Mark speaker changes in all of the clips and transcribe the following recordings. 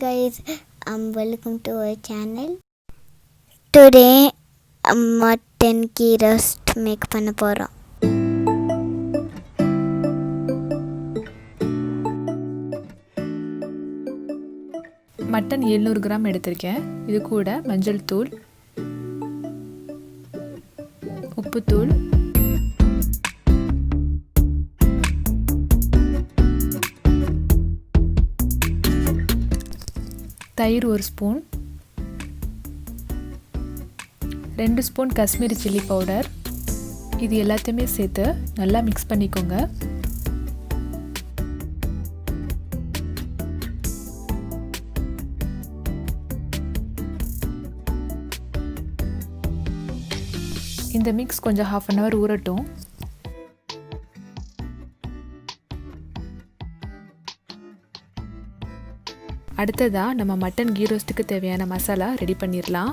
Speaker 1: guys, welcome to our channel. Today mutton ghee roast make பண்ண போறோம்.
Speaker 2: Mutton 700 gram எடுத்திருக்கேன். இது கூட மஞ்சள் தூள், உப்புத்தூள், தயிர் 1 spoon, 2 spoon Kashmiri chilli powder. இது எல்லாத்தையுமே சேர்த்து நல்லா மிக்ஸ் பண்ணிக்கோங்க. இந்த மிக்ஸ் கொஞ்சம் 1/2 அன் ஹவர் ஊறட்டும். அடுத்ததாக நம்ம மட்டன் கீ ரோஸ்ட்டுக்கு தேவையான மசாலா ரெடி பண்ணிடலாம்.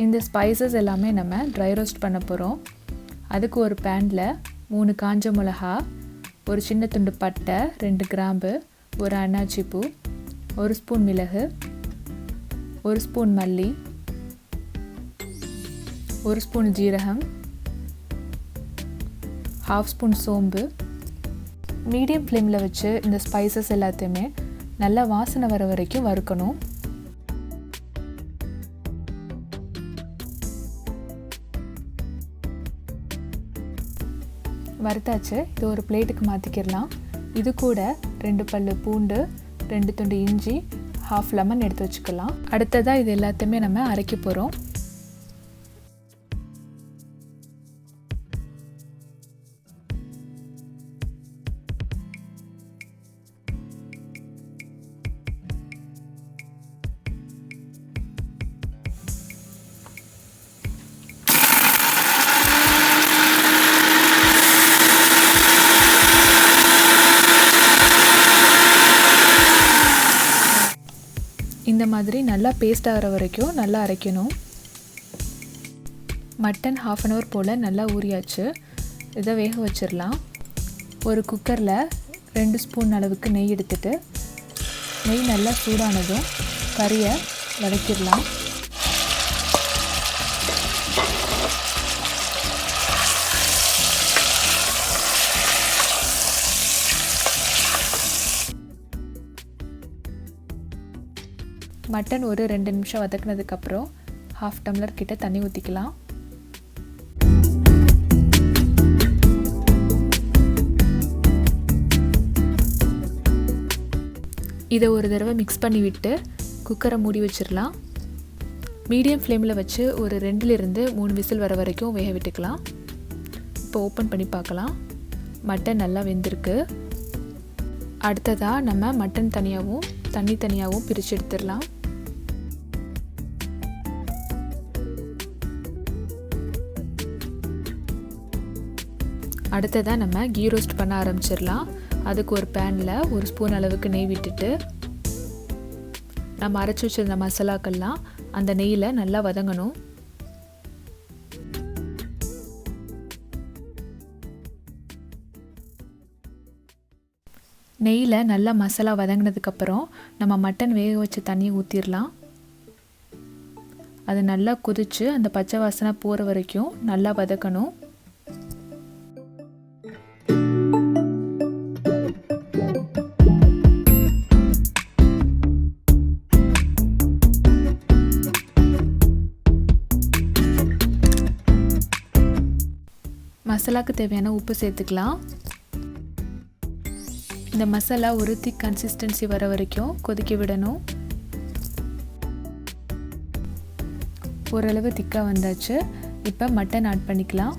Speaker 2: இந்த ஸ்பைசஸ் எல்லாமே நம்ம ட்ரை ரோஸ்ட் பண்ண போகிறோம். அதுக்கு ஒரு பேனில் 3 காஞ்ச மிளகா, ஒரு சின்ன துண்டு பட்டை, 2 கிராம்பு, ஒரு அன்னாச்சி பூ, 1 ஸ்பூன் மிளகு, 1 ஸ்பூன் மல்லி, 1 ஸ்பூன் ஜீரகம், 1/2 ஸ்பூன் சோம்பு. மீடியம் ஃப்ளேமில் வச்சு இந்த ஸ்பைசஸ் எல்லாத்தையுமே நல்லா வாசனை வர வரைக்கும் வறுக்கணும். வறுத்தாச்சு. இது ஒரு பிளேட்டுக்கு மாற்றிக்கிடலாம். இது கூட 2 பல்லு பூண்டு, 2 துண்டு இஞ்சி, 1/2 லெமன் எடுத்து வச்சுக்கலாம். அடுத்ததாக இது எல்லாத்தையுமே நம்ம அரைக்க போகிறோம். இந்த மாதிரி நல்லா பேஸ்ட் ஆகிற வரைக்கும் நல்லா அரைக்கணும். மட்டன் 1/2 அன் ஹவர் போல் நல்லா ஊறியாச்சு. இதை வேக வச்சிடலாம். ஒரு குக்கரில் 2 ஸ்பூன் அளவுக்கு நெய் எடுத்துட்டு, நெய் நல்லா சூடானதும் கறியை வதக்கிடலாம். மட்டன் ஒரு 2 நிமிஷம் வதக்கினதுக்கப்புறம் 1/2 டம்ளர் கிட்ட தண்ணி ஊற்றிக்கலாம். இதை ஒரு தடவை மிக்ஸ் பண்ணி விட்டு குக்கரை மூடி வச்சிடலாம். மீடியம் ஃப்ளேமில் வச்சு ஒரு 2லிருந்து 3 விசில் வர வரைக்கும் வேக விட்டுக்கலாம். இப்போ ஓப்பன் பண்ணி பார்க்கலாம். மட்டன் நல்லா வெந்திருக்கு. அடுத்ததாக நம்ம மட்டன் தனியாகவும் தண்ணி தனியாகவும் பிரித்து எடுத்துடலாம். அடுத்ததாக நம்ம கீ ரோஸ்ட் பண்ண ஆரம்பிச்சிடலாம். அதுக்கு ஒரு பேனில் 1 ஸ்பூன் அளவுக்கு நெய் விட்டுட்டு, நம்ம அரைச்சி வச்சிருந்த மசாலாக்கள்லாம் அந்த நெய்யில் நல்லா வதங்கணும். நெய்யில் நல்லா மசாலா வதங்கினதுக்கப்புறம் நம்ம மட்டன் வேக வச்ச தண்ணியை ஊற்றிடலாம். அது நல்லா கொதித்து அந்த பச்சை வாசனை போகிற வரைக்கும் நல்லா வதக்கணும். மசாலாவுக்கு தேவையான உப்பு சேர்த்துக்கலாம். இந்த மசாலா ஒரு திக் கன்சிஸ்டன்சி வர வரைக்கும் கொதிக்க விடணும். ஓரளவு திக்காக வந்தாச்சு. இப்போ மட்டன் ஆட் பண்ணிக்கலாம்.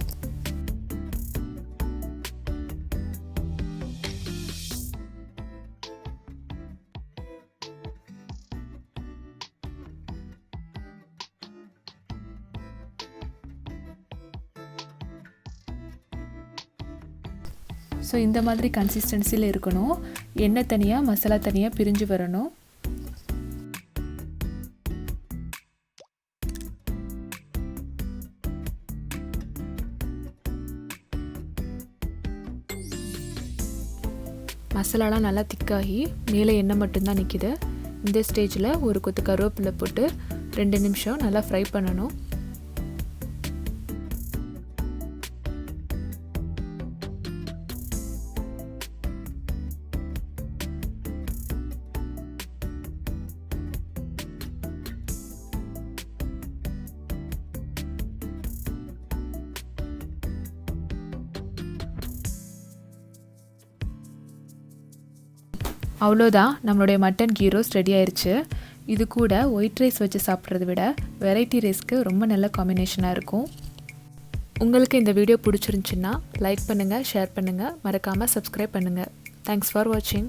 Speaker 2: ஸோ இந்த மாதிரி கன்சிஸ்டன்சியில் இருக்கணும். எண்ணெய் தனியாக மசாலா தனியாக பிரிஞ்சு வரணும். மசாலாலாம் நல்லா திக்காகி மேலே எண்ணெய் மட்டும்தான் நிற்கிது. இந்த ஸ்டேஜில் ஒரு கொத்து கருவேப்பிலை போட்டு 2 நிமிஷம் நல்லா ஃப்ரை பண்ணணும். அவ்வளோதான், நம்மளுடைய மட்டன் கீ ரோஸ்ட் ரெடி ஆயிடுச்சு. இது கூட ஒயிட் ரைஸ் வச்சு சாப்பிட்றத விட வெரைட்டி ரைஸ்க்கு ரொம்ப நல்ல காம்பினேஷனாக இருக்கும். உங்களுக்கு இந்த வீடியோ பிடிச்சிருந்துச்சுன்னா லைக் பண்ணுங்கள், ஷேர் பண்ணுங்கள், மறக்காமல் சப்ஸ்கிரைப் பண்ணுங்கள். தேங்க்ஸ் ஃபார் வாட்சிங்.